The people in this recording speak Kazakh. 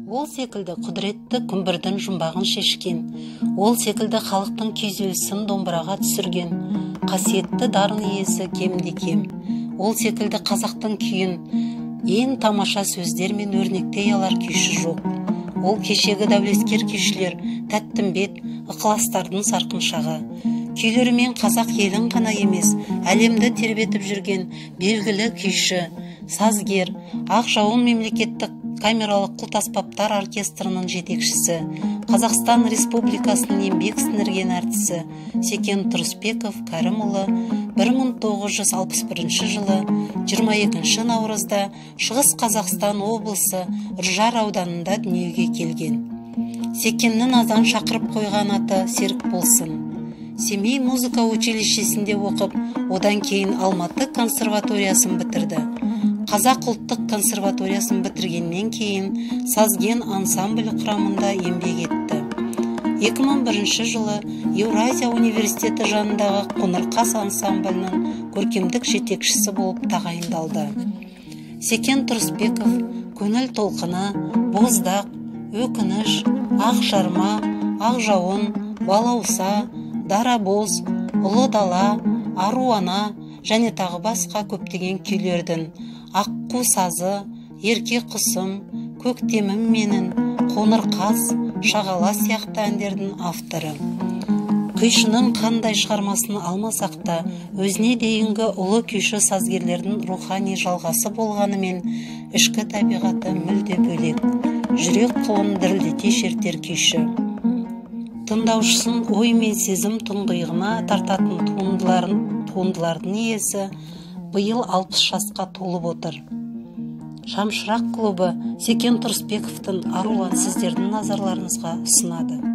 Ол секілді құдіретті күмбірдің жұмбағын шешкен, ол секілді халықтың күйзелісін домбыраға түсірген, қасиетті дарын иесі кемде кем. Ол секілді қазақтың күйін ең тамаша сөздермен өрнектей алар күйші жоқ. Ол кешегі дәулескер күйшілер Тәттімбет, ықыластардың сарқыншағы. Күйлерімен қазақ елін ғана емес, әлемді тербетіп жүрген белгілі күйші, сазгер, Ақжауын мемлекеттік камералық құлт-аспаптар оркестрінің жетекшісі, Қазақстан Республикасының еңбек сіңірген әртісі Секен Тұрысбеков Кәрімұлы 1961 жылы 22 наурызда Шығыс Қазақстан облысы Үржар ауданында дүниеге келген. Секеннің азан шақырып қойған аты Серік болсын. Семей музыка училищесінде оқып, одан кейін Алматы консерваториясын бітірді. Қазақ ұлттық консерваториясын бітіргеннен кейін сазген ансамбль құрамында еңбек етті. 2001 жылы Еуразия университеті жанындағы Қоңырқас ансамблінің көркемдік жетекшісі болып тағайындалды. Секен Тұрысбеков көңіл толқыны, боздақ, өкініш, ақ жарма, Ақжауын, балауса, дарабоз, ұлы дала, аруана және тағы басқа көптеген күйлердің Аққу сазы, ерке құсым, көктемім менің, Қоңырқас, шағала сияқты әндердің авторы. Күйшінің қандай шығармасын алмасақ та, өзіне дейінгі ұлы күйші сазгерлердің рухани жалғасы болғанымен, ішкі табиғаты мүлде бөлек. Жүрек құлын дірілдете шертер күйші. Тыңдаушысын ой мен сезім тұңғиығына тартатын туындылардың иесі биыл 60 жасқа толып отыр. Шамшырақ клубы Секен Тұрысбековтың Аруан сіздердің назарларыңызға ұсынады.